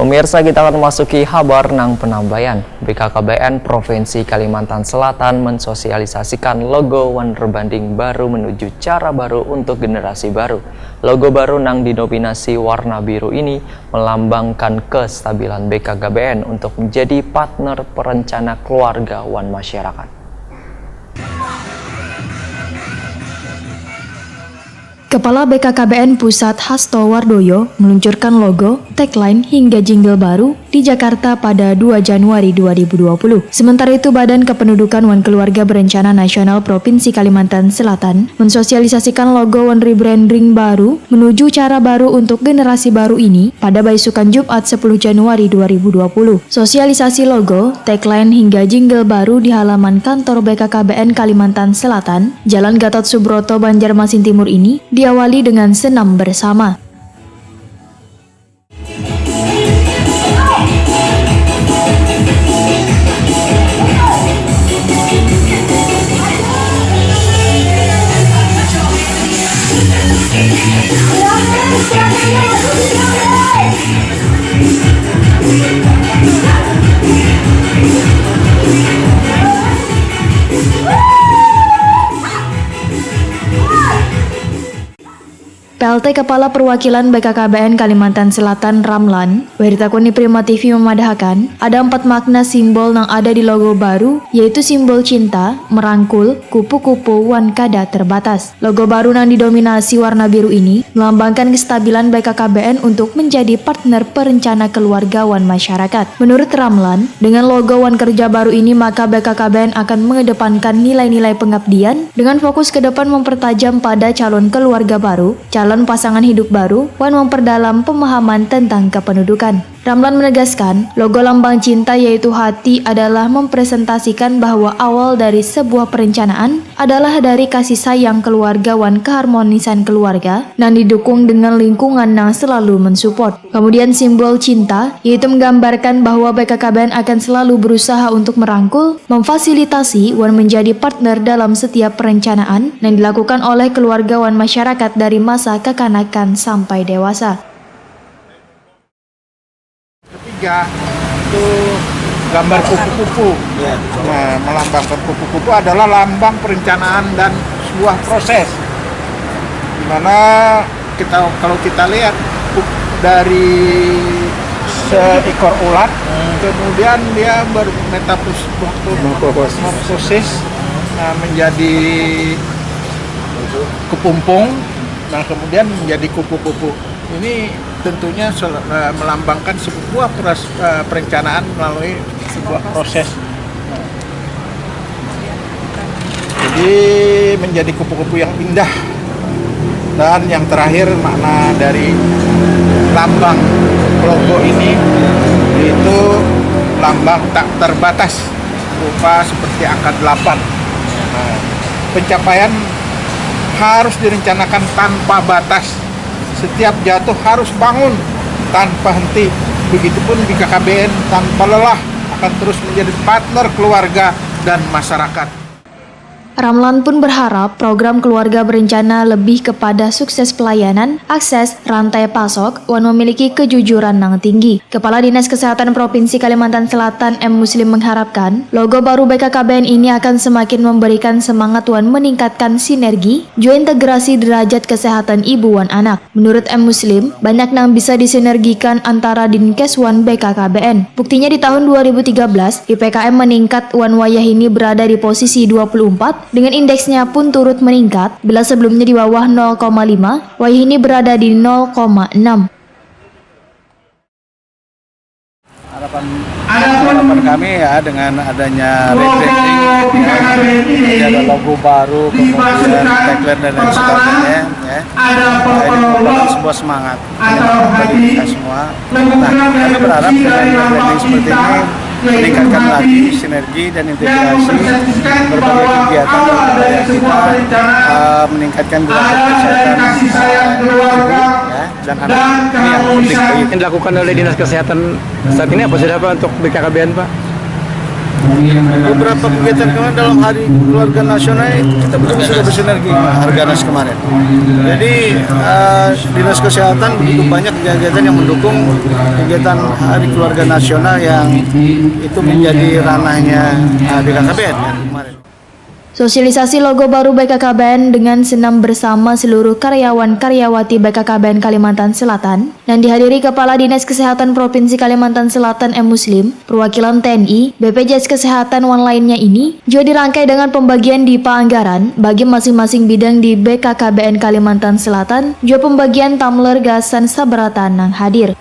Pemirsa, kita akan memasuki kabar nang penambayan. BKKBN Provinsi Kalimantan Selatan mensosialisasikan logo Wonderbanding baru menuju cara baru untuk generasi baru. Logo baru nang dinominasi warna biru ini melambangkan kestabilan BKKBN untuk menjadi partner perencana keluarga wan masyarakat. Kepala BKKBN Pusat Hasto Wardoyo meluncurkan logo, tagline hingga jingle baru di Jakarta pada 2 Januari 2020. Sementara itu, Badan Kependudukan Wan Keluarga Berencana Nasional Provinsi Kalimantan Selatan mensosialisasikan logo Wan Rebranding baru menuju cara baru untuk generasi baru ini pada beisukan Jumat 10 Januari 2020. Sosialisasi logo, tagline hingga jingle baru di halaman kantor BKKBN Kalimantan Selatan, Jalan Gatot Subroto, Banjarmasin Timur ini diawali dengan senam bersama. PLT Kepala Perwakilan BKKBN Kalimantan Selatan Ramlan, Weritakuni Prima TV memadahkan ada 4 makna simbol yang ada di logo baru, yaitu simbol cinta, merangkul, kupu-kupu, wan kada terbatas. Logo baru yang didominasi warna biru ini melambangkan kestabilan BKKBN untuk menjadi partner perencana keluarga wan masyarakat. Menurut Ramlan, dengan logo wan kerja baru ini maka BKKBN akan mengedepankan nilai-nilai pengabdian dengan fokus ke depan mempertajam pada calon keluarga baru, calon pasangan hidup baru, wan memperdalam pemahaman tentang kependudukan. Ramlan menegaskan, logo lambang cinta yaitu hati adalah mempresentasikan bahwa awal dari sebuah perencanaan adalah dari kasih sayang keluarga wan keharmonisan keluarga dan didukung dengan lingkungan yang selalu mensupport. Kemudian simbol cinta yaitu menggambarkan bahwa BKKBN akan selalu berusaha untuk merangkul, memfasilitasi wan menjadi partner dalam setiap perencanaan yang dilakukan oleh keluarga wan masyarakat dari masa kekanakan sampai dewasa. Ketiga itu gambar kupu-kupu. Nah, melambangkan kupu-kupu adalah lambang perencanaan dan sebuah proses. Dimana kalau kita lihat dari seekor ulat, kemudian dia bermetamorfosis menjadi kepompong, nah kemudian menjadi kupu-kupu. Ini tentunya melambangkan sebuah perencanaan melalui sebuah proses. Jadi menjadi kupu-kupu yang indah. Dan yang terakhir makna dari lambang logo ini yaitu lambang tak terbatas, berupa seperti angka 8. Nah, pencapaian harus direncanakan tanpa batas. Setiap jatuh harus bangun tanpa henti. Begitupun BKKBN tanpa lelah akan terus menjadi partner keluarga dan masyarakat. Ramlan pun berharap program keluarga berencana lebih kepada sukses pelayanan, akses, rantai pasok, wan memiliki kejujuran yang tinggi. Kepala Dinas Kesehatan Provinsi Kalimantan Selatan M. Muslim mengharapkan logo baru BKKBN ini akan semakin memberikan semangat wan meningkatkan sinergi, juga integrasi derajat kesehatan ibu wan anak. Menurut M. Muslim, banyak yang bisa disinergikan antara Dinkes wan BKKBN. Buktinya di tahun 2013, IPKM meningkat wan wayah ini berada di posisi 24, dengan indeksnya pun turut meningkat, bila sebelumnya di bawah 0,5, wayah ini berada di 0,6. Harapan kami ya dengan adanya rebranding, ya, ada logo baru, kemudian tagline dan lain sebagainya, ya, ini merupakan sebuah semangat bagi kita semua. Nah, kami berharap dengan rebranding seperti ini meningkatkan lagi sinergi dan integrasi berbagai kegiatan yang kita meningkatkan derajat kesehatan ibu, ya, dan anak. Ini yang penting. Yang dilakukan oleh Dinas Kesehatan saat ini apa sudah Pak untuk BKKBN Pak? beberapa kegiatan kemarin dalam Hari Keluarga Nasional kita betul sudah bersinergi Harganas kemarin. Jadi Dinas Kesehatan begitu banyak kegiatan yang mendukung kegiatan Hari Keluarga Nasional yang itu menjadi ranahnya BKKBN ya, kemarin. Sosialisasi logo baru BKKBN dengan senam bersama seluruh karyawan-karyawati BKKBN Kalimantan Selatan dan dihadiri Kepala Dinas Kesehatan Provinsi Kalimantan Selatan M. Muslim, perwakilan TNI, BPJS Kesehatan Wan lainnya ini juga dirangkai dengan pembagian DIPA anggaran bagi masing-masing bidang di BKKBN Kalimantan Selatan, juga pembagian tumbler gasan saberatan yang hadir.